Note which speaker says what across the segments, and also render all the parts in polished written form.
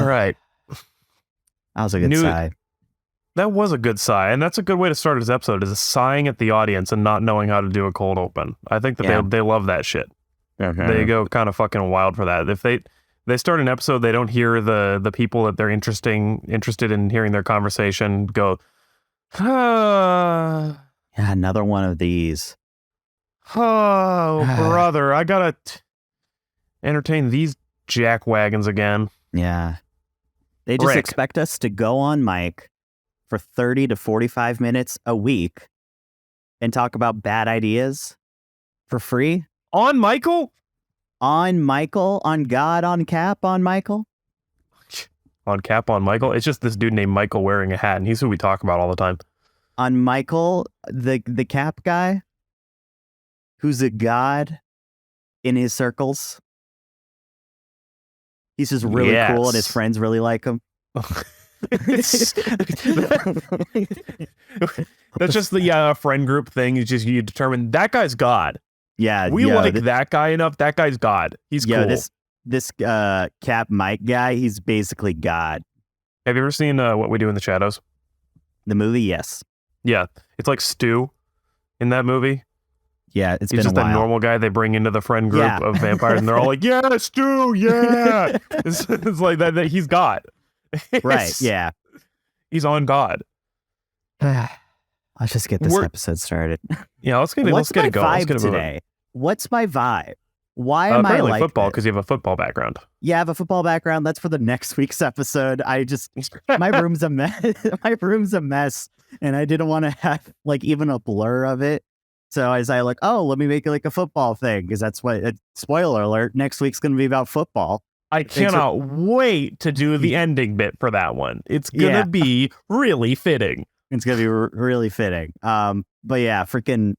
Speaker 1: All right.
Speaker 2: That was a good sigh.
Speaker 1: That was a good sigh, and that's a good way to start this episode, is sighing at the audience and not knowing how to do a cold open. I think that they love that shit. They go kind of fucking wild for that. If they start an episode, they don't hear the people that they're interested in hearing their conversation go, yeah,
Speaker 2: another one of these.
Speaker 1: Oh, brother, I gotta entertain these jackwagons again.
Speaker 2: Yeah. They just expect us to go on mic for 30 to 45 minutes a week and talk about bad ideas for free.
Speaker 1: On Michael?
Speaker 2: On Michael? On God? On Cap? On Michael?
Speaker 1: On Cap? On Michael? It's just this dude named Michael wearing a hat, and he's who we talk about all the time.
Speaker 2: On Michael, the Cap guy, who's a god in his circles. He's just really cool, and his friends really like him.
Speaker 1: That's just the friend group thing. You determine that guy's God.
Speaker 2: Yeah,
Speaker 1: we like that guy enough. That guy's God. He's cool.
Speaker 2: This Cap Mike guy, he's basically God.
Speaker 1: Have you ever seen What We Do in the Shadows?
Speaker 2: The movie, yes.
Speaker 1: Yeah, it's like Stu in that movie.
Speaker 2: Yeah,
Speaker 1: he's just a normal guy they bring into the friend group of vampires, and they're all like, "Yeah, Stu, yeah." it's like that he's God.
Speaker 2: Right, yeah.
Speaker 1: He's on God.
Speaker 2: Let's just get this episode started.
Speaker 1: Yeah, let's get it going. Let's get it
Speaker 2: today. What's my vibe? Why am I like
Speaker 1: football? Because you have a football background.
Speaker 2: Yeah, I have a football background. That's for the next week's episode. My room's a mess. My room's a mess, and I didn't want to have like even a blur of it. So I was like, let me make it like a football thing, because that's what. Spoiler alert: next week's going to be about football.
Speaker 1: I cannot wait to do the ending bit for that one. It's gonna be really fitting.
Speaker 2: It's gonna be really fitting. But yeah, freaking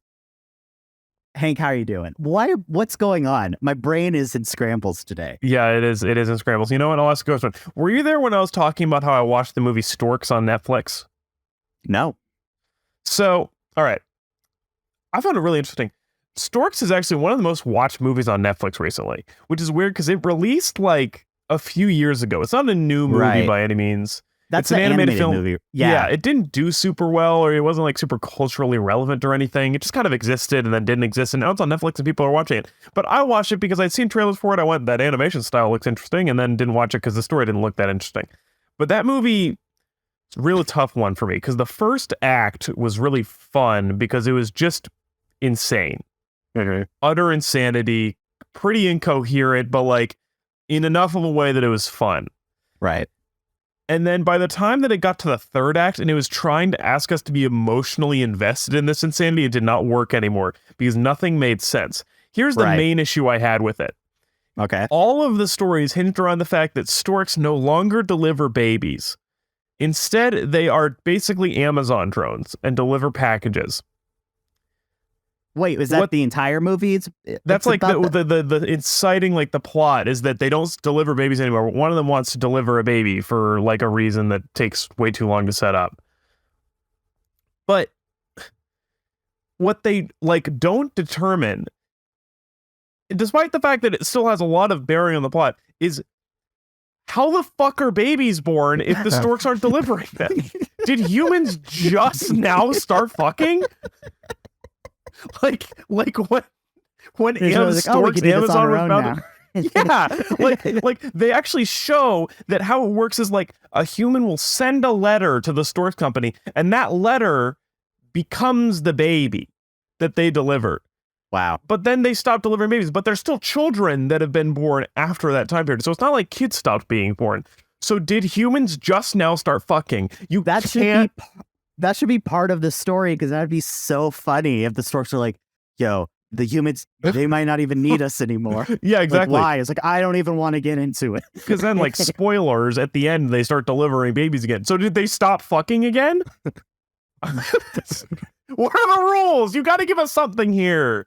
Speaker 2: Hank, how are you doing? What's going on? My brain is in scrambles today.
Speaker 1: Yeah, it is. It is in scrambles. You know what? I'll ask you a question. Were you there when I was talking about how I watched the movie Storks on Netflix?
Speaker 2: No.
Speaker 1: So, all right. I found it really interesting. Storks is actually one of the most watched movies on Netflix recently, which is weird because it released like a few years ago. It's not a new movie by any means.
Speaker 2: That's an animated film. Movie.
Speaker 1: Yeah, it didn't do super well, or it wasn't like super culturally relevant or anything. It just kind of existed and then didn't exist, and now it's on Netflix and people are watching it. But I watched it because I'd seen trailers for it. I went, that animation style looks interesting, and then didn't watch it because the story didn't look that interesting. But that movie, it's a really tough one for me because the first act was really fun because it was just insane. Utter insanity, pretty incoherent, but like in enough of a way that it was fun.
Speaker 2: Right.
Speaker 1: And then by the time that it got to the third act and it was trying to ask us to be emotionally invested in this insanity, it did not work anymore because nothing made sense. Here's the main issue I had with it.
Speaker 2: Okay.
Speaker 1: All of the stories hinged around the fact that storks no longer deliver babies. Instead, they are basically Amazon drones and deliver packages.
Speaker 2: Wait, is that the entire movie?
Speaker 1: That's like the inciting, like the plot is that they don't deliver babies anymore. One of them wants to deliver a baby for like a reason that takes way too long to set up. But what they like don't determine, despite the fact that it still has a lot of bearing on the plot, is how the fuck are babies born if the storks aren't delivering them? Did humans just now start fucking? Like when Amazon was about to, like they actually show that how it works is like a human will send a letter to the storks company, and that letter becomes the baby that they delivered.
Speaker 2: Wow.
Speaker 1: But then they stop delivering babies, but there's still children that have been born after that time period. So it's not like kids stopped being born. So did humans just now start fucking?
Speaker 2: That should be part of the story, because that'd be so funny if the storks are like, yo, the humans, they might not even need us anymore.
Speaker 1: Yeah, exactly.
Speaker 2: Like, why? It's like, I don't even want to get into it.
Speaker 1: Because then, like, spoilers, at the end, they start delivering babies again. So did they stop fucking again? What are the rules? You got to give us something here.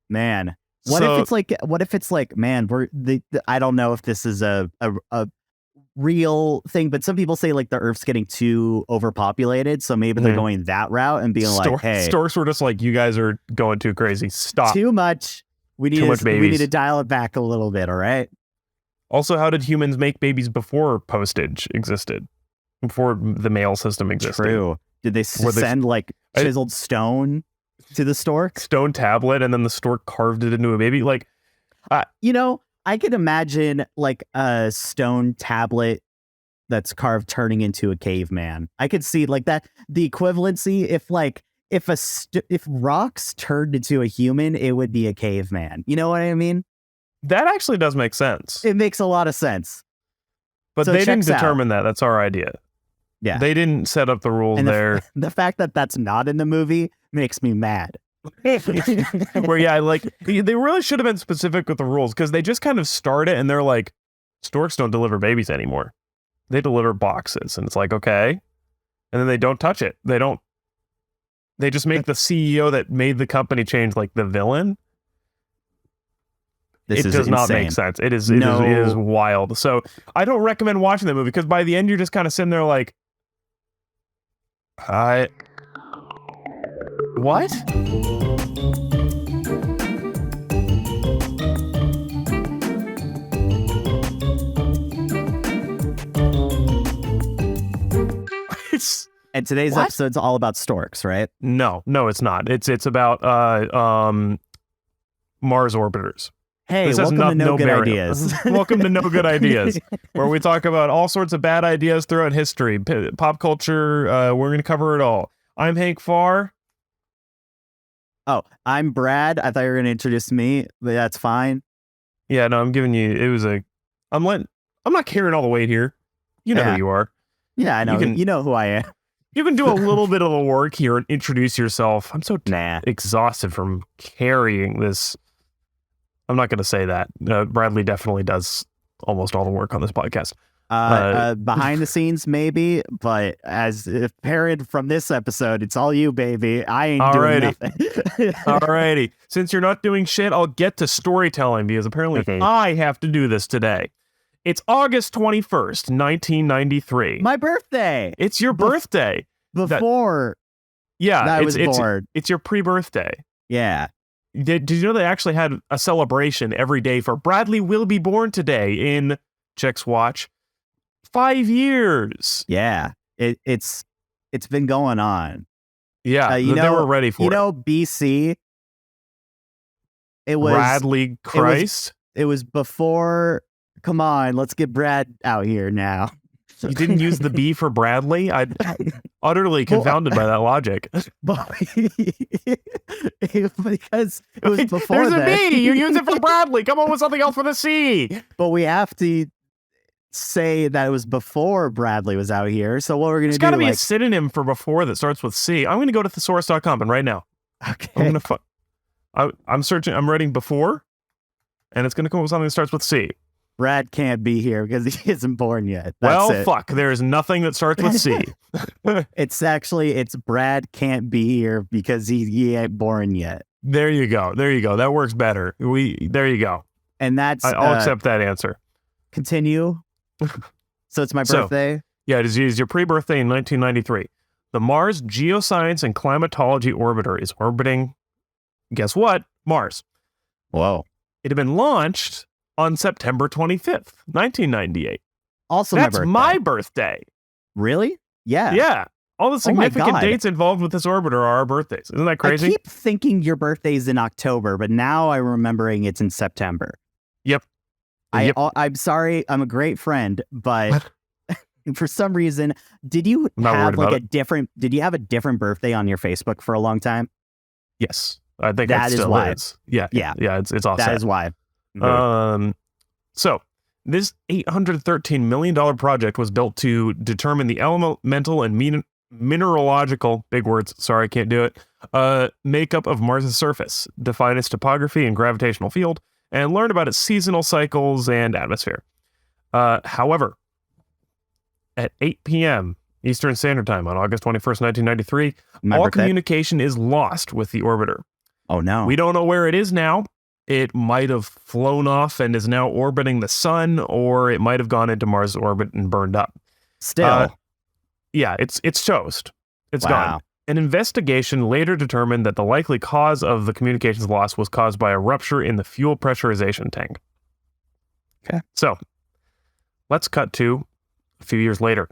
Speaker 2: Man. What if it's like, man, I don't know if this is a real thing, but some people say like the Earth's getting too overpopulated, so maybe they're going that route and being like, hey,
Speaker 1: storks were just like, you guys are going too crazy, stop,
Speaker 2: too much, we need to dial it back a little bit. All right,
Speaker 1: Also, how did humans make babies before postage existed? Before the mail system existed?
Speaker 2: True. Did they send like chiseled stone to the stork?
Speaker 1: Stone tablet, and then the stork carved it into a baby? Like,
Speaker 2: you know, I could imagine like a stone tablet that's carved turning into a caveman. I could see like that, the equivalency. If rocks turned into a human, it would be a caveman. You know what I mean?
Speaker 1: that actually does make sense.
Speaker 2: It makes a lot of sense.
Speaker 1: But
Speaker 2: So
Speaker 1: they didn't
Speaker 2: checks out.
Speaker 1: determine that. That's our idea.
Speaker 2: Yeah.
Speaker 1: They didn't set up the rules
Speaker 2: And
Speaker 1: there.
Speaker 2: the fact that that's not in the movie makes me mad.
Speaker 1: Where, yeah, like, they really should have been specific with the rules, because they just kind of start it and they're like, storks don't deliver babies anymore. They deliver boxes. And it's like, okay. And then they don't touch it. They just make the CEO that made the company change, like, the villain.
Speaker 2: This
Speaker 1: It
Speaker 2: is
Speaker 1: does not
Speaker 2: insane.
Speaker 1: make sense. It is wild. So I don't recommend watching that movie, because by the end you're just kind of sitting there like, what? It's
Speaker 2: And today's
Speaker 1: What?
Speaker 2: episode's all about storks, right?
Speaker 1: no, it's not. It's about Mars orbiters.
Speaker 2: Hey,
Speaker 1: This has
Speaker 2: welcome to No Good
Speaker 1: bearing.
Speaker 2: Ideas.
Speaker 1: Welcome to No Good Ideas, where we talk about all sorts of bad ideas throughout history, pop culture. We're going to cover it all. I'm Hank Farr.
Speaker 2: Oh, I'm Brad. I thought you were going to introduce me, but that's fine.
Speaker 1: Yeah, no, I'm giving you. I'm not carrying all the weight here. You know
Speaker 2: Yeah.
Speaker 1: who you are.
Speaker 2: Yeah, I know. You know who I am.
Speaker 1: You can do a little bit of the work here and introduce yourself. I'm so
Speaker 2: Nah.
Speaker 1: exhausted from carrying this. I'm not going to say that. Bradley definitely does almost all the work on this podcast.
Speaker 2: Behind the scenes, maybe, but as apparent from this episode, it's all you, baby. I ain't doing nothing.
Speaker 1: Alrighty. Since you're not doing shit, I'll get to storytelling, because apparently
Speaker 2: Okay.
Speaker 1: I have to do this today. It's August 21st, 1993.
Speaker 2: My birthday.
Speaker 1: It's your birthday.
Speaker 2: Before
Speaker 1: Yeah,
Speaker 2: I was born.
Speaker 1: it's your pre-birthday.
Speaker 2: Yeah.
Speaker 1: Did you know they actually had a celebration every day for Bradley will be born today in, checks watch, 5 years.
Speaker 2: Yeah. It's been going on.
Speaker 1: Yeah, they were ready for
Speaker 2: you
Speaker 1: it.
Speaker 2: know, BC. It was
Speaker 1: Bradley Christ.
Speaker 2: It was before. Come on, let's get Brad out here now.
Speaker 1: You didn't use the B for Bradley? I'm utterly confounded by that logic.
Speaker 2: But because it was before
Speaker 1: There's a
Speaker 2: that.
Speaker 1: B. You use it for Bradley. Come on with something else for the C.
Speaker 2: But we have to say that it was before Bradley was out here. So what we're gonna
Speaker 1: There's
Speaker 2: do?
Speaker 1: got to be a synonym for before that starts with C. I'm going to go to thesaurus.com and right now
Speaker 2: Okay.
Speaker 1: I'm going to. I'm searching. I'm writing before, and it's going to come up with something that starts with C.
Speaker 2: Brad can't be here because he isn't born yet. That's
Speaker 1: Well,
Speaker 2: it.
Speaker 1: fuck. There's nothing that starts with C.
Speaker 2: It's Brad can't be here because he ain't born yet.
Speaker 1: There you go. That works better. There you go.
Speaker 2: And that's
Speaker 1: I'll accept that answer.
Speaker 2: continue. So it's my birthday.
Speaker 1: Yeah, it is your pre-birthday in 1993. The Mars Geoscience and Climatology Orbiter is orbiting, guess what? Mars.
Speaker 2: Whoa.
Speaker 1: It had been launched on September 25th, 1998.
Speaker 2: Also
Speaker 1: That's
Speaker 2: my birthday. Really? Yeah.
Speaker 1: Yeah. All the significant
Speaker 2: God.
Speaker 1: dates involved with this orbiter are our birthdays. Isn't that crazy?
Speaker 2: I keep thinking your birthday's in October, but now I'm remembering it's in September.
Speaker 1: Yep.
Speaker 2: I'm sorry. I'm a great friend, but for some reason, did you have like did you have a different birthday on your Facebook for a long time?
Speaker 1: Yes. I think
Speaker 2: That is
Speaker 1: still
Speaker 2: why.
Speaker 1: is. Yeah.
Speaker 2: Yeah.
Speaker 1: Yeah. It's offset.
Speaker 2: That is why.
Speaker 1: So this $813 million project was built to determine the elemental and mineralogical, big words, sorry, I can't do it, makeup of Mars' surface, define its topography and gravitational field, and learn about its seasonal cycles and atmosphere. However, at 8 p.m. Eastern Standard Time on August 21st, 1993, all communication is lost with the orbiter.
Speaker 2: Oh, no.
Speaker 1: We don't know where it is now. It might have flown off and is now orbiting the sun, or it might have gone into Mars' orbit and burned up.
Speaker 2: Still.
Speaker 1: Yeah, it's toast. It's
Speaker 2: Wow.
Speaker 1: gone. An investigation later determined that the likely cause of the communications loss was caused by a rupture in the fuel pressurization tank.
Speaker 2: Okay.
Speaker 1: So, let's cut to a few years later.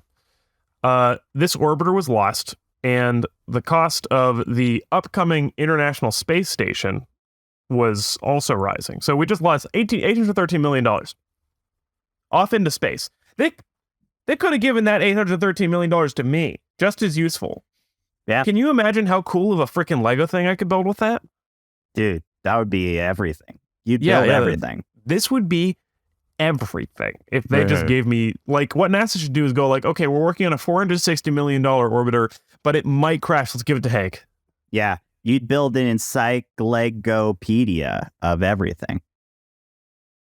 Speaker 1: This orbiter was lost, and the cost of the upcoming International Space Station was also rising. So we just lost $813 million off into space. They could have given that $813 million to me, just as useful.
Speaker 2: Yeah.
Speaker 1: Can you imagine how cool of a freaking Lego thing I could build with that?
Speaker 2: Dude, that would be everything. You'd build everything.
Speaker 1: This would be everything if they just gave me, like, what NASA should do is go like, okay, we're working on a $460 million orbiter, but it might crash. Let's give it to Hank.
Speaker 2: Yeah. You'd build an encyclopedia of everything.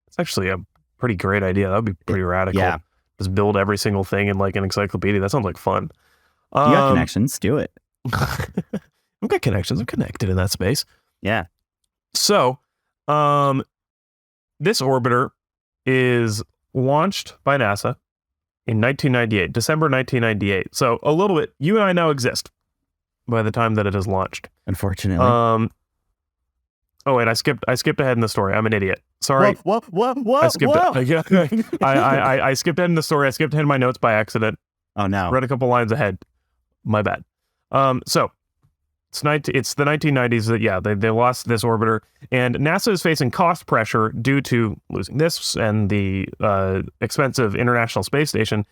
Speaker 1: It's actually a pretty great idea. That would be pretty radical.
Speaker 2: Yeah.
Speaker 1: Just build every single thing in like an encyclopedia. That sounds like fun.
Speaker 2: You got connections. Do it.
Speaker 1: I've got connections. I'm connected in that space.
Speaker 2: Yeah.
Speaker 1: So, this orbiter is launched by NASA in 1998, December 1998. So a little bit, you and I now exist by the time that it is launched.
Speaker 2: Unfortunately.
Speaker 1: Oh wait, I skipped ahead in the story. I'm an idiot. Sorry.
Speaker 2: What?
Speaker 1: I skipped it. I skipped ahead in the story. I skipped ahead in my notes by accident.
Speaker 2: Oh no.
Speaker 1: Read a couple lines ahead. My bad. So it's the 1990s that, they lost this orbiter, and NASA is facing cost pressure due to losing this and the expensive International Space Station.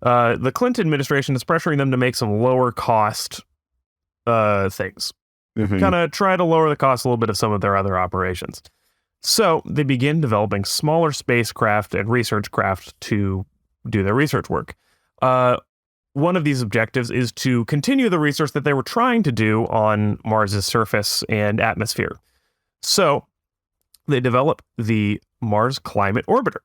Speaker 1: The Clinton administration is pressuring them to make some lower cost things. Kind of try to lower the cost a little bit of some of their other operations. So they begin developing smaller spacecraft and research craft to do their research work. One of these objectives is to continue the research that they were trying to do on Mars's surface and atmosphere. So they develop the Mars Climate Orbiter.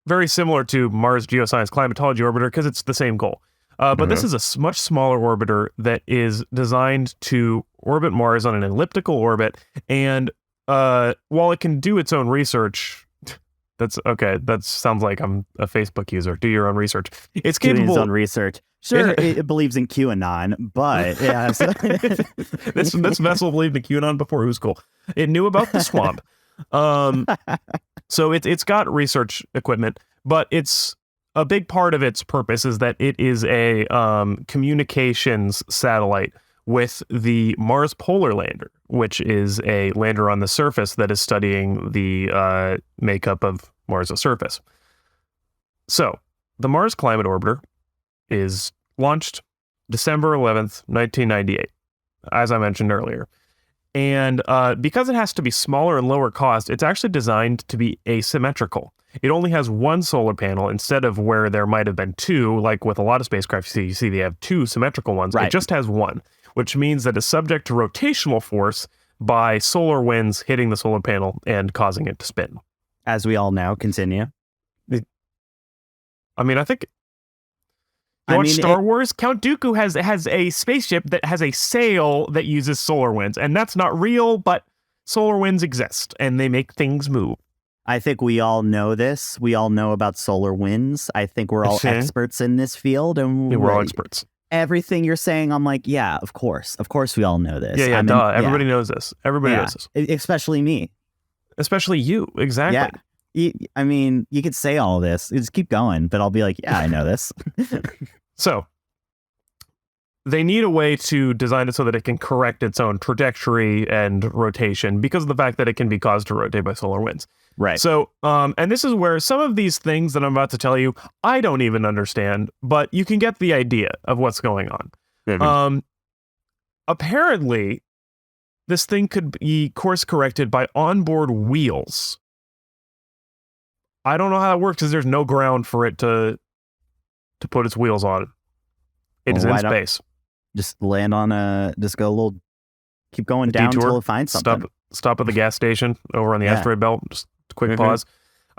Speaker 1: Very similar to Mars Geoscience Climatology Orbiter because it's the same goal. But this is a much smaller orbiter that is designed to orbit Mars on an elliptical orbit. And while it can do its own research, that's okay. That sounds like I'm a Facebook user. Do your own research. It's capable.
Speaker 2: Doing its own research. Sure, it believes in QAnon, but yeah.
Speaker 1: This vessel believed in QAnon before. It was cool. It knew about the swamp. So it's got research equipment, but it's a big part of its purpose is that it is a communications satellite with the Mars Polar Lander, which is a lander on the surface that is studying the makeup of Mars' surface. So, the Mars Climate Orbiter is launched December 11th, 1998, as I mentioned earlier. And because it has to be smaller and lower cost, it's actually designed to be asymmetrical. It only has one solar panel instead of where there might have been two, like with a lot of spacecraft you see they have two symmetrical ones. Right. It just has one, which means that it's subject to rotational force by solar winds hitting the solar panel and causing it to spin.
Speaker 2: As we all know, continue.
Speaker 1: I mean, I think... You watch Star Wars? Count Dooku has a spaceship that has a sail that uses solar winds, and that's not real, but solar winds exist, and they make things move.
Speaker 2: I think we all know this. We all know about solar winds. I think we're all experts in this field. And
Speaker 1: we're all experts.
Speaker 2: Everything you're saying, I'm like, yeah, of course. Of course we all know this.
Speaker 1: Yeah, duh. Everybody knows this. Everybody knows this.
Speaker 2: Especially me.
Speaker 1: Especially you. Exactly.
Speaker 2: Yeah. I mean, you could say all this. You just keep going, but I'll be like, yeah, I know this.
Speaker 1: So, they need a way to design it so that it can correct its own trajectory and rotation because of the fact that it can be caused to rotate by solar winds.
Speaker 2: Right.
Speaker 1: So, and this is where some of these things that I'm about to tell you, I don't even understand, but you can get the idea of what's going on. Mm-hmm. Apparently, this thing could be course corrected by onboard wheels. I don't know how that works because there's no ground for it to put its wheels on. It is in space.
Speaker 2: Just land on just go a little, keep going down until it finds something.
Speaker 1: Stop at the gas station over on the asteroid belt. Just a quick pause.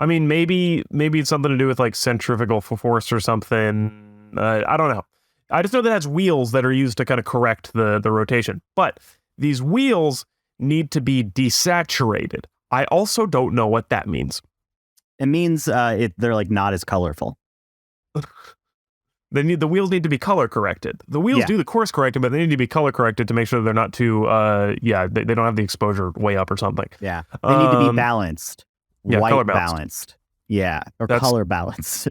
Speaker 1: I mean, maybe it's something to do with like centrifugal force or something. I don't know. I just know that it has wheels that are used to kind of correct the rotation. But these wheels need to be desaturated. I also don't know what that means.
Speaker 2: It means they're like not as colorful.
Speaker 1: The wheels need to be color corrected. The wheels do the course correcting, but they need to be color corrected to make sure they're not too they don't have the exposure way up or something.
Speaker 2: Yeah. They need to be balanced.
Speaker 1: Yeah,
Speaker 2: white
Speaker 1: color
Speaker 2: balanced. Yeah, or
Speaker 1: That's-
Speaker 2: color balance.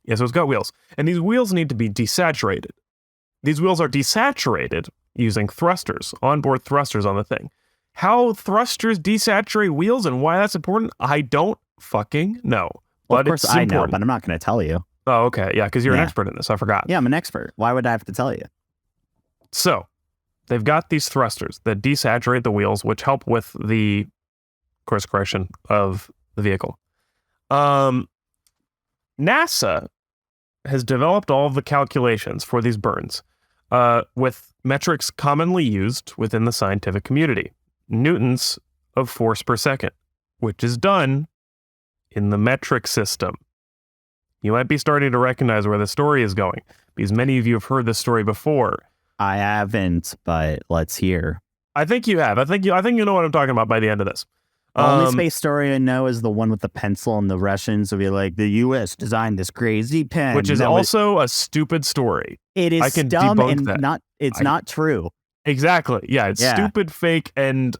Speaker 1: Yeah, so it's got wheels. And these wheels need to be desaturated. These wheels are desaturated using thrusters, onboard thrusters on the thing. How thrusters desaturate wheels and why that's important, I don't fucking know.
Speaker 2: Well,
Speaker 1: But
Speaker 2: of course
Speaker 1: it's
Speaker 2: I know,
Speaker 1: important.
Speaker 2: but I'm not going to tell you.
Speaker 1: Oh, okay. Yeah, because you're an
Speaker 2: Yeah.
Speaker 1: expert in this. I forgot.
Speaker 2: Yeah, I'm an expert. Why would I have to tell you?
Speaker 1: So they've got these thrusters that desaturate the wheels, which help with the course correction of the vehicle. NASA has developed all of the calculations for these burns with metrics commonly used within the scientific community. Newtons of force per second, which is done in the metric system. You might be starting to recognize where the story is going because many of you have heard this story before.
Speaker 2: I haven't, but let's hear.
Speaker 1: I think you have. I think you know what I'm talking about by the end of this.
Speaker 2: The
Speaker 1: Um,
Speaker 2: only space story I know is the one with the pencil and the Russians will be like, the U.S. designed this crazy pen.
Speaker 1: which is
Speaker 2: that was-
Speaker 1: also a stupid story.
Speaker 2: it is
Speaker 1: I can
Speaker 2: dumb
Speaker 1: debunk
Speaker 2: and
Speaker 1: that.
Speaker 2: it's not true.
Speaker 1: Exactly. Yeah, it's
Speaker 2: Yeah.
Speaker 1: stupid, fake, and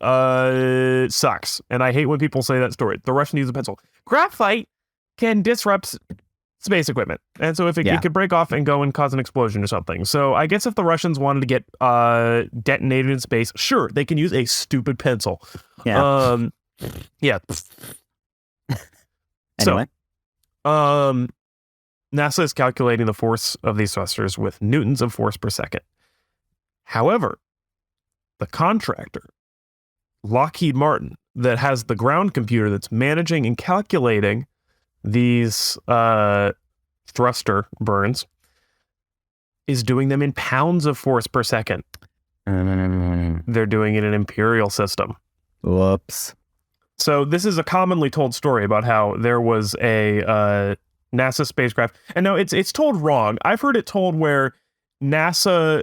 Speaker 1: sucks. And I hate when people say that story. The Russians use a pencil. Graphite can disrupt space equipment. And so if it could break off and go and cause an explosion or something. So I guess if the Russians wanted to get detonated in space, sure, they can use a stupid pencil.
Speaker 2: Yeah.
Speaker 1: Yeah.
Speaker 2: Anyway,
Speaker 1: NASA is calculating the force of these thrusters with newtons of force per second. However, the contractor, Lockheed Martin, that has the ground computer that's managing and calculating these thruster burns, is doing them in pounds of force per second. They're doing it in imperial system.
Speaker 2: whoops.
Speaker 1: So this is a commonly told story about how there was a NASA spacecraft, and no, it's told wrong. I've heard it told where NASA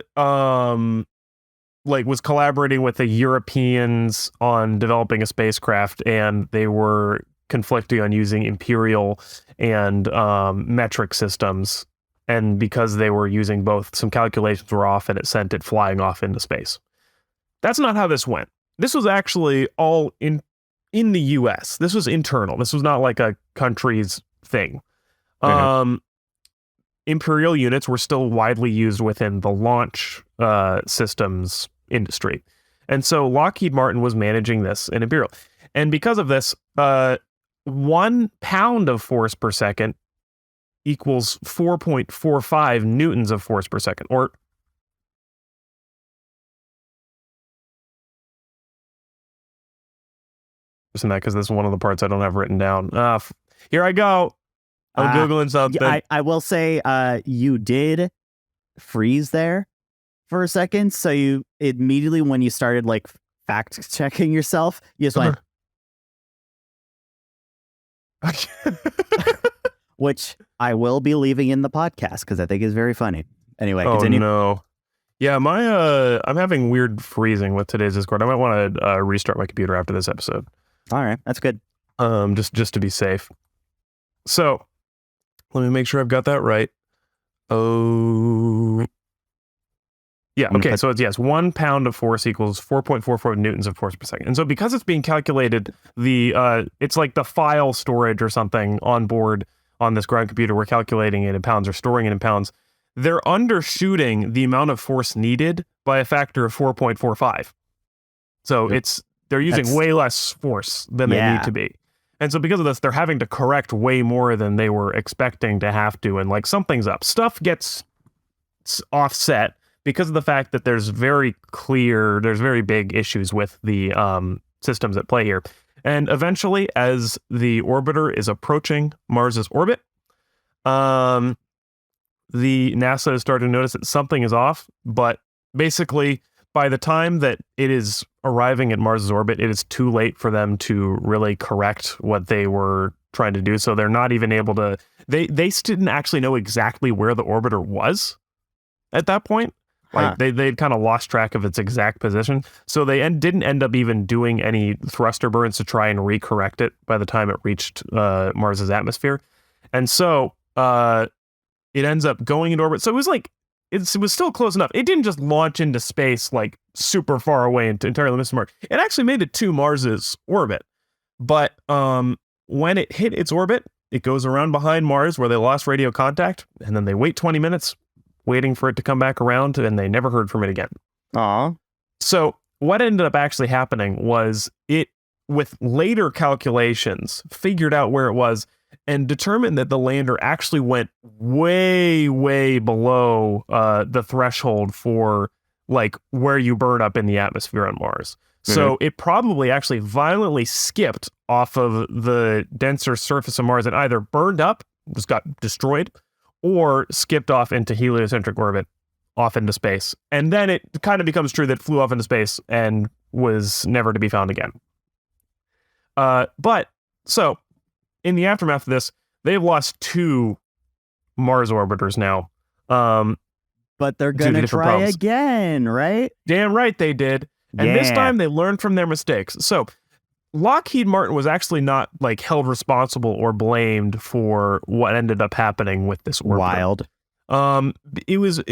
Speaker 1: was collaborating with the Europeans on developing a spacecraft, and they were conflicting on using imperial and metric systems, and because they were using both, some calculations were off, and it sent it flying off into space. That's not how this went. This was actually all in the US. This was internal. This was not like a country's thing. Imperial units were still widely used within the launch systems industry. And so Lockheed Martin was managing this in Imperial. And because of this, 1 pound of force per second equals 4.45 newtons of force per second, or that because this is one of the parts I don't have written down. Here I go. I'm Googling something.
Speaker 2: I will say you did freeze there for a second. So you immediately, when you started like fact checking yourself, you just went, which I will be leaving in the podcast because I think is very funny. Anyway, continue.
Speaker 1: No. Yeah, I'm having weird freezing with today's Discord. I might want to restart my computer after this episode.
Speaker 2: All right, that's good.
Speaker 1: Just to be safe. So, let me make sure I've got that right. Oh, yeah. Okay, so it's 1 pound of force equals 4.44 newtons of force per second. And so, because it's being calculated, it's like the file storage or something on board on this ground computer. We're calculating it in pounds or storing it in pounds. They're undershooting the amount of force needed by a factor of 4.45. So they're using way less force than they need to be. And so because of this, they're having to correct way more than they were expecting to have to. And like something's up. Stuff gets offset because of the fact that there's very big issues with the systems at play here. And eventually, as the orbiter is approaching Mars's orbit, the NASA is starting to notice that something is off. But basically, by the time that it is arriving at Mars's orbit, it is too late for them to really correct what they were trying to do. So they're not even able to. They didn't actually know exactly where the orbiter was at that point. Like they'd kind of lost track of its exact position. So they didn't end up even doing any thruster burns to try and recorrect it by the time it reached Mars's atmosphere. And so it ends up going into orbit. So it was like, it was still close enough. It didn't just launch into space like super far away and entirely miss Mars. It actually made it to Mars's orbit. But when it hit its orbit, it goes around behind Mars where they lost radio contact, and then they wait 20 minutes waiting for it to come back around, and they never heard from it again.
Speaker 2: Aw.
Speaker 1: So what ended up actually happening was it, with later calculations, figured out where it was and determined that the lander actually went way, way below the threshold for like where you burn up in the atmosphere on Mars. So it probably actually violently skipped off of the denser surface of Mars and either burned up, just got destroyed, or skipped off into heliocentric orbit, off into space. And then it kind of becomes true that it flew off into space and was never to be found again. But so in the aftermath of this, they've lost 2 Mars orbiters now.
Speaker 2: But they're going to try again, right?
Speaker 1: Damn right they did. And this time they learned from their mistakes. So Lockheed Martin was actually not like held responsible or blamed for what ended up happening with this orbiter.
Speaker 2: Wild.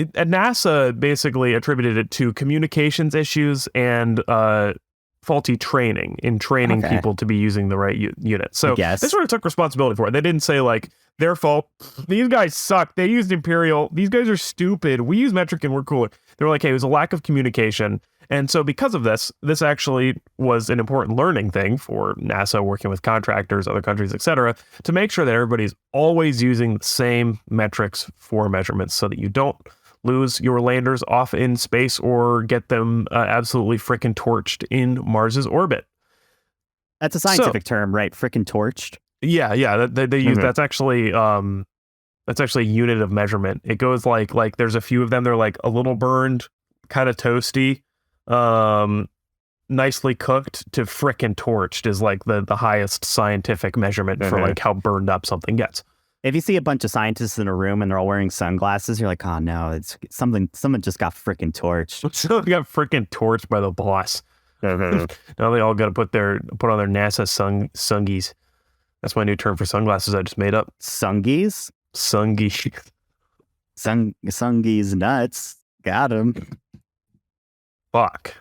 Speaker 1: NASA basically attributed it to communications issues and faulty training in training people to be using the right unit. So they sort of took responsibility for it. They didn't say like their fault. These guys suck. They used Imperial. These guys are stupid. We use metric and we're cooler. They were like, hey, it was a lack of communication. And so because of this actually was an important learning thing for NASA working with contractors, other countries, etc., to make sure that everybody's always using the same metrics for measurements so that you don't lose your landers off in space or get them absolutely frickin' torched in Mars's orbit.
Speaker 2: That's a scientific term, right? Frickin' torched.
Speaker 1: Yeah. They use that's actually a unit of measurement. It goes like there's a few of them. They're like a little burned, kind of toasty, nicely cooked to frickin' torched is like the highest scientific measurement for like how burned up something gets.
Speaker 2: If you see a bunch of scientists in a room and they're all wearing sunglasses, you're like, oh no, it's someone just got frickin' torched.
Speaker 1: Someone got frickin' torched by the boss. Now they all got to put on their NASA sungies. That's my new term for sunglasses I just made up.
Speaker 2: Sungies?
Speaker 1: Sungies.
Speaker 2: Sungies nuts. Got him.
Speaker 1: Fuck.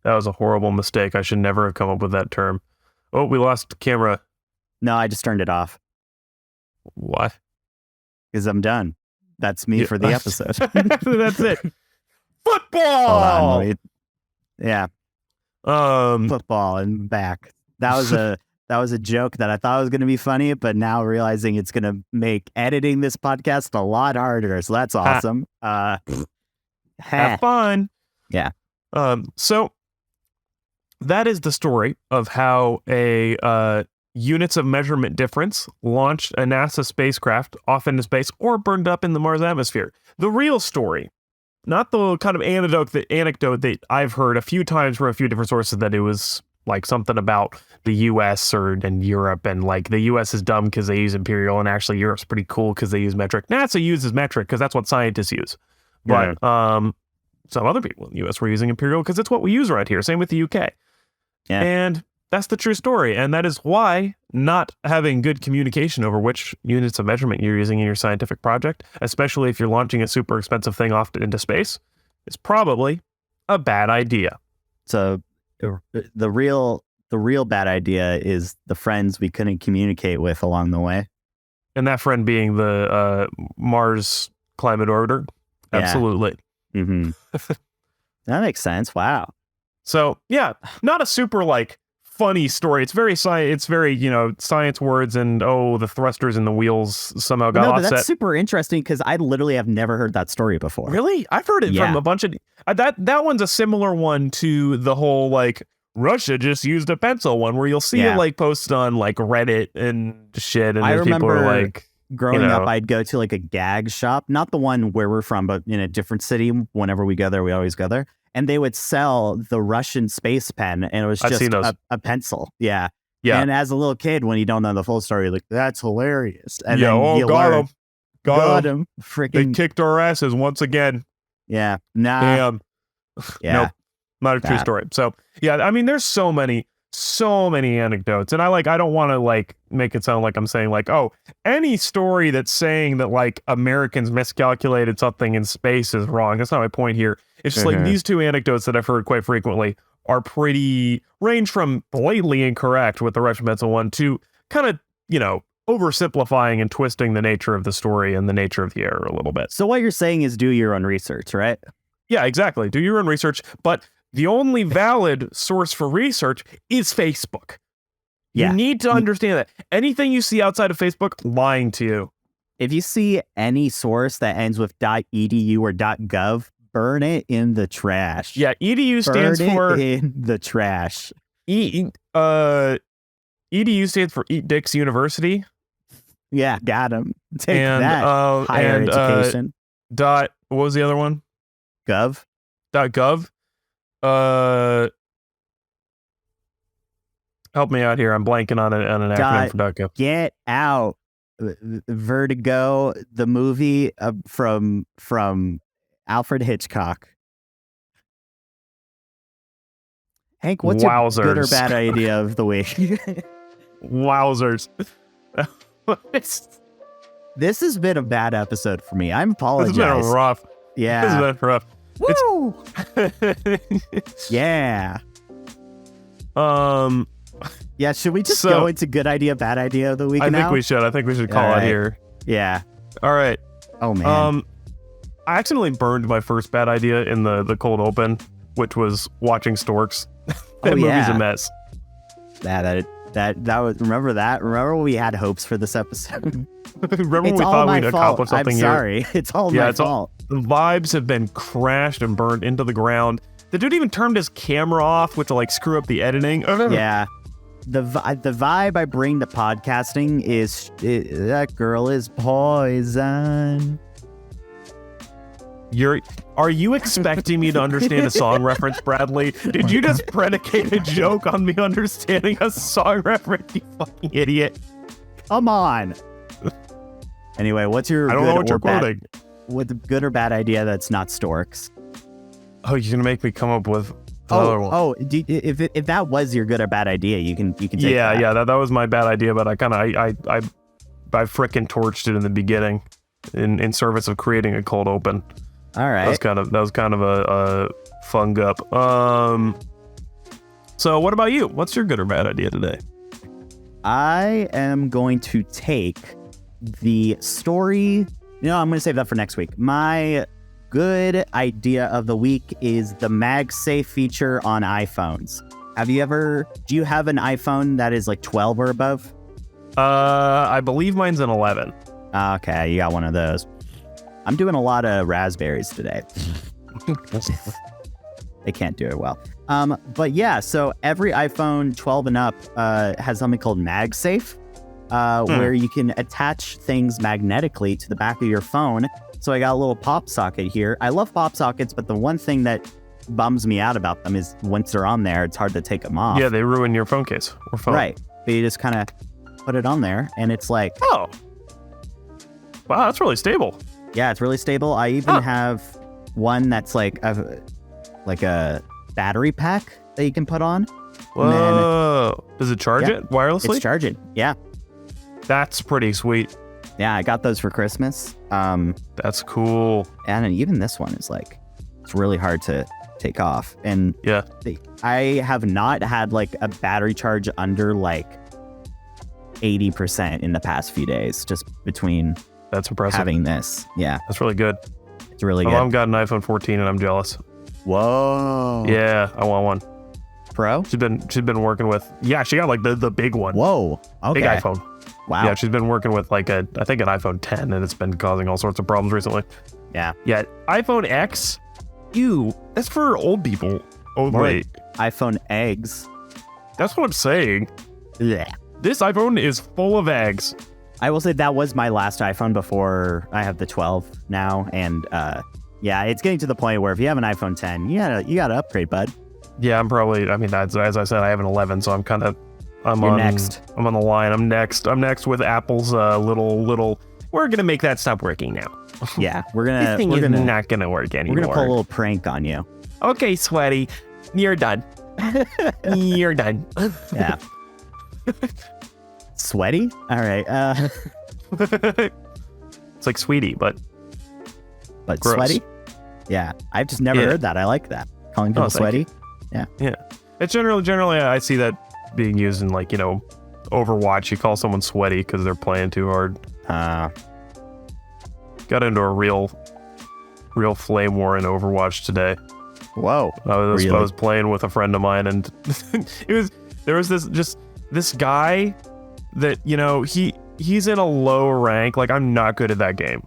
Speaker 1: That was a horrible mistake. I should never have come up with that term. Oh, we lost camera.
Speaker 2: No, I just turned it off.
Speaker 1: What?
Speaker 2: Because I'm done. That's me for the episode.
Speaker 1: That's it. Football!
Speaker 2: Hold on, yeah. Football and back. That was a joke that I thought was going to be funny, but now realizing it's going to make editing this podcast a lot harder. So that's awesome.
Speaker 1: Have fun.
Speaker 2: Yeah.
Speaker 1: So that is the story of how a units of measurement difference launched a NASA spacecraft off into space or burned up in the Mars atmosphere. The real story, not the kind of anecdote that I've heard a few times from a few different sources, that it was like something about the US and Europe, and like the US is dumb because they use Imperial and actually Europe's pretty cool because they use metric. NASA uses metric because that's what scientists use. But some other people in the US were using Imperial because it's what we use right here. Same with the UK. Yeah. And that's the true story. And that is why not having good communication over which units of measurement you're using in your scientific project, especially if you're launching a super expensive thing off into space, is probably a bad idea.
Speaker 2: So the real bad idea is the friends we couldn't communicate with along the way.
Speaker 1: And that friend being the Mars climate orbiter.
Speaker 2: Yeah.
Speaker 1: Absolutely.
Speaker 2: Mm-hmm. That makes sense. Wow.
Speaker 1: So yeah, not a super like funny story. It's very science words and the thrusters and the wheels somehow got offset.
Speaker 2: But that's super interesting because I literally have never heard that story before.
Speaker 1: Really? I've heard it from a bunch of that one's a similar one to the whole like Russia just used a pencil one, where you'll see it like posted on like Reddit and shit, and
Speaker 2: I
Speaker 1: people are like,
Speaker 2: growing up, I'd go to like a gag shop, not the one where we're from, but in a different city. Whenever we go there, we always go there. And they would sell the Russian space pen, and it was just a pencil. Yeah. Yeah. And as a little kid, when you don't know the full story, you're like, that's hilarious. And then got him. Freaking.
Speaker 1: They kicked our asses once again.
Speaker 2: Yeah. Nah.
Speaker 1: Damn.
Speaker 2: Yeah.
Speaker 1: Nope. Not a true story. So, yeah, I mean, there's so many anecdotes, and I don't want to like make it sound like I'm saying like, oh, any story that's saying that like Americans miscalculated something in space is wrong. That's not my point here. It's just like these two anecdotes that I've heard quite frequently are range from blatantly incorrect with the Russian pencil one to kind of oversimplifying and twisting the nature of the story and the nature of the error a little bit.
Speaker 2: So what you're saying is do your own research, right?
Speaker 1: Yeah, exactly. Do your own research, but the only valid source for research is Facebook.
Speaker 2: Yeah.
Speaker 1: You need to understand that. Anything you see outside of Facebook, lying to you.
Speaker 2: If you see any source that ends with .edu or .gov, burn it in the trash.
Speaker 1: Yeah, EDU stands for
Speaker 2: in the trash.
Speaker 1: EDU stands for Eat Dicks University.
Speaker 2: Yeah, got him. Take
Speaker 1: and,
Speaker 2: that. Higher education.
Speaker 1: What was the other one?
Speaker 2: Gov.
Speaker 1: .gov. Help me out here. I'm blanking on an acronym for .gov.
Speaker 2: Get out. Vertigo, the movie from Alfred Hitchcock. Hank, what's your good or bad idea of the week?
Speaker 1: Wowzers.
Speaker 2: This has been a bad episode for me. I'm apologizing.
Speaker 1: This has been rough.
Speaker 2: Yeah.
Speaker 1: This has been rough.
Speaker 2: Woo! Yeah. Yeah, should we just go into good idea, bad idea of the week now?
Speaker 1: I think we should call it here.
Speaker 2: Yeah.
Speaker 1: All right.
Speaker 2: Oh, man.
Speaker 1: I accidentally burned my first bad idea in the cold open, which was watching Storks. That movie's a mess.
Speaker 2: That was, remember that? Remember when we had hopes for this episode?
Speaker 1: Remember when we thought we'd accomplish something
Speaker 2: I'm sorry. It's all my fault.
Speaker 1: The vibes have been crashed and burned into the ground. The dude even turned his camera off, which will screw up the editing.
Speaker 2: Yeah. The vibe I bring to podcasting is that girl is poison.
Speaker 1: Are you expecting me to understand a song reference, Bradley? Did you just predicate a joke on me understanding a song reference, you fucking idiot?
Speaker 2: Come on. Anyway, what's your what's a good or bad idea that's not Storks?
Speaker 1: Oh, you're gonna make me come up with another one.
Speaker 2: Oh, if that was your good or bad idea, you can take that.
Speaker 1: Yeah, that was my bad idea, but I frickin' torched it in the beginning in service of creating a cold open.
Speaker 2: All right.
Speaker 1: That was kind of a fun gup. So what about you? What's your good or bad idea today?
Speaker 2: I am going to take the story. I'm going to save that for next week. My good idea of the week is the MagSafe feature on iPhones. Do you have an iPhone that is like 12 or above?
Speaker 1: I believe mine's an 11.
Speaker 2: Okay, you got one of those. I'm doing a lot of raspberries today. They can't do it well. But yeah, so every iPhone 12 and up has something called MagSafe, where you can attach things magnetically to the back of your phone. So I got a little pop socket here. I love pop sockets, but the one thing that bums me out about them is once they're on there, it's hard to take them off.
Speaker 1: Yeah, they ruin your phone case or phone.
Speaker 2: Right. But you just kind of put it on there and it's like...
Speaker 1: Oh. Wow, that's really stable.
Speaker 2: Yeah, it's really stable. I even have one that's like a battery pack that you can put on.
Speaker 1: Whoa. Does it charge it wirelessly?
Speaker 2: It's charging. Yeah.
Speaker 1: That's pretty sweet.
Speaker 2: Yeah, I got those for Christmas.
Speaker 1: That's cool.
Speaker 2: And even this one is like, it's really hard to take off. And
Speaker 1: yeah,
Speaker 2: I have not had like a battery charge under like 80% in the past few days, just between
Speaker 1: that's impressive
Speaker 2: having this. Yeah.
Speaker 1: That's really good.
Speaker 2: It's really good.
Speaker 1: My mom got an iPhone 14 and I'm jealous.
Speaker 2: Whoa.
Speaker 1: Yeah, I want one.
Speaker 2: Pro?
Speaker 1: She's been working with, yeah, she got like the big one.
Speaker 2: Whoa. Okay.
Speaker 1: Big iPhone.
Speaker 2: Wow.
Speaker 1: Yeah, she's been working with like I think an iPhone 10 and it's been causing all sorts of problems recently.
Speaker 2: Yeah.
Speaker 1: Yeah. iPhone X, ew, that's for old people. Oh, wait.
Speaker 2: Like iPhone eggs.
Speaker 1: That's what I'm saying.
Speaker 2: Yeah.
Speaker 1: This iPhone is full of eggs.
Speaker 2: I will say that was my last iPhone before I have the 12 now. And yeah, it's getting to the point where if you have an iPhone 10, you gotta upgrade, bud.
Speaker 1: Yeah, I'm probably, I mean, as I said, I have an 11, so I'm
Speaker 2: next.
Speaker 1: I'm on the line. I'm next with Apple's little. We're gonna make that stop working now.
Speaker 2: Yeah,
Speaker 1: this thing is not gonna work anymore.
Speaker 2: We're gonna pull a little prank on you.
Speaker 1: Okay, sweaty, you're done. You're done.
Speaker 2: Yeah. Sweaty? All right.
Speaker 1: It's like sweetie, but gross.
Speaker 2: Sweaty? Yeah, I've just never heard that. I like that. Calling people sweaty. Yeah.
Speaker 1: Yeah. It's generally I see that being used in like, Overwatch, you call someone sweaty because they're playing too hard. Got into a real flame war in Overwatch today.
Speaker 2: Whoa!
Speaker 1: I was playing with a friend of mine, and there was this guy that, you know, he's in a low rank. Like, I'm not good at that game.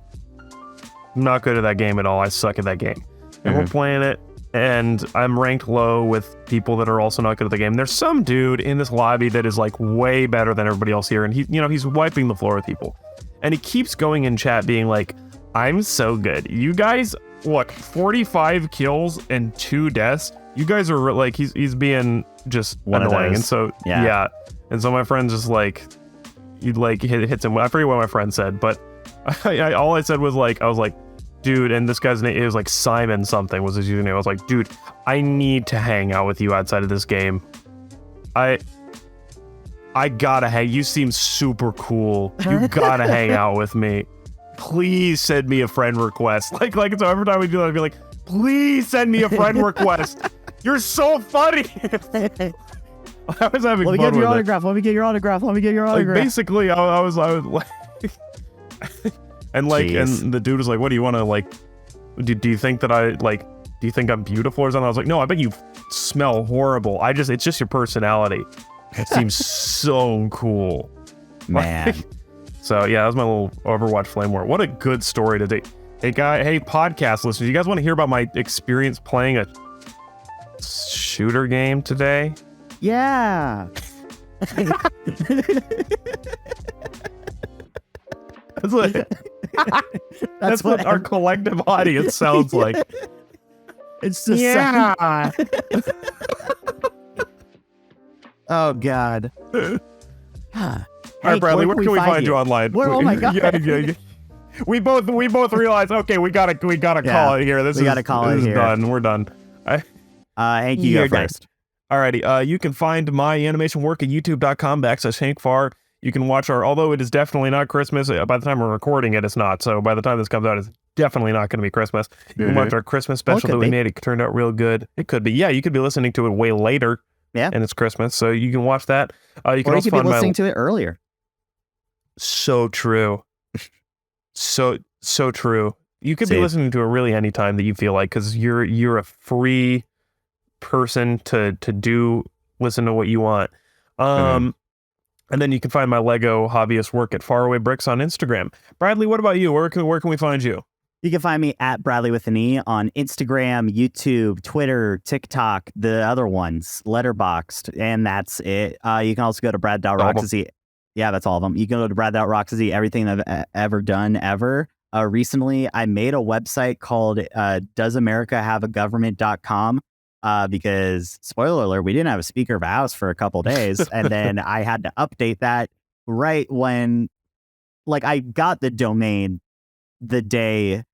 Speaker 1: I'm not good at that game at all. I suck at that game. And we're playing it, and I'm ranked low with people that are also not good at the game. There's some dude in this lobby that is like way better than everybody else here, and he's wiping the floor with people. And he keeps going in chat being like, I'm so good. You guys, what, 45 kills and 2 deaths? You guys are like, he's being just annoying. And so, yeah. And so my friend just like, he like hits him. I forget what my friend said, but all I said was like, I was like, dude, and this guy's name, it was like Simon something was his username. I was like, dude, I need to hang out with you outside of this game. I gotta hang. You seem super cool. You gotta hang out with me. Please send me a friend request. Like so every time we do that, I'd be like, please send me a friend request. You're so funny. I was having fun with it.
Speaker 2: Let me get your autograph. Let me get your autograph. Let me get your autograph.
Speaker 1: Like, basically, I was like, and like, Jeez. And the dude was like, what do you want to like? Do you think that do you think I'm beautiful or something? I was like, no, I bet you smell horrible. It's just your personality. It seems so cool,
Speaker 2: man.
Speaker 1: So yeah, that was my little Overwatch flame war. What a good story today. Hey podcast listeners, you guys want to hear about my experience playing a shooter game today?
Speaker 2: Yeah.
Speaker 1: That's what our collective audience sounds like.
Speaker 2: It's just Oh God.
Speaker 1: All right, Bradley, where can we find you online?
Speaker 2: Oh my God.
Speaker 1: Yeah. We both realized, okay, we gotta call it here. This is done. We're done.
Speaker 2: Hank, you go first.
Speaker 1: Alrighty, you can find my animation work at youtube.com/Hank Farr. You can watch although it is definitely not Christmas, by the time we're recording it, it's not. So by the time this comes out, it's definitely not going to be Christmas. You can watch our Christmas special that we made. It turned out real good. It could be. Yeah, you could be listening to it way later.
Speaker 2: Yeah.
Speaker 1: And it's Christmas, so you can watch that. You can also
Speaker 2: be listening to it earlier.
Speaker 1: So true. So true. You could be listening to it really any time that you feel like, because you're a free person to listen to what you want. And then you can find my Lego hobbyist work at Faraway Bricks on Instagram. Bradley, what about you? Where can we find you?
Speaker 2: You can find me at Bradley with an E on Instagram, YouTube, Twitter, TikTok, the other ones, Letterboxd, and that's it. You can also go to Brad.rocks to see. Yeah, that's all of them. You can go to Brad.rocks to see everything I've ever done ever. Recently, I made a website called DoesAmericaHaveAGovernment.com. Because, spoiler alert, we didn't have a Speaker of the House for a couple days. And then I had to update that right when, like, I got the domain the day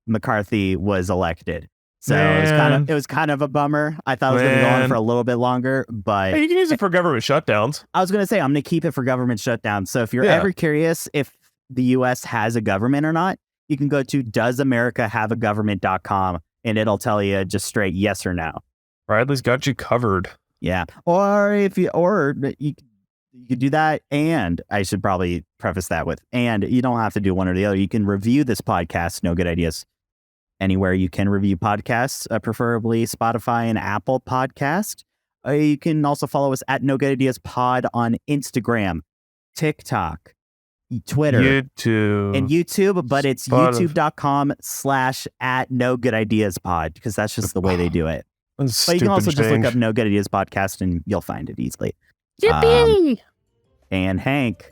Speaker 2: McCarthy was elected. So it was kind of a bummer. I thought it was going to go on for a little bit longer, but...
Speaker 1: Hey, you can use it for government shutdowns.
Speaker 2: I was going to say, I'm going to keep it for government shutdowns. So if you're ever curious if the U.S. has a government or not, you can go to DoesAmericaHaveAGovernment.com and it'll tell you just straight yes or no.
Speaker 1: Bradley's got you covered.
Speaker 2: Yeah. Or you could do that, and I should probably preface that with, and you don't have to do one or the other. You can review this podcast, No Good Ideas, anywhere you can review podcasts, preferably Spotify and Apple Podcast. You can also follow us at No Good Ideas Pod on Instagram, TikTok, Twitter, YouTube, but it's youtube.com/@NoGoodIdeasPod, because that's just the way they do it. But you can also just look up No Good Ideas Podcast and you'll find it easily.
Speaker 3: Yippee!
Speaker 2: And Hank,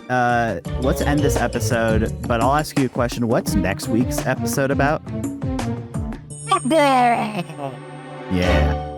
Speaker 2: let's end this episode, but I'll ask you a question. What's next week's episode about? Yeah.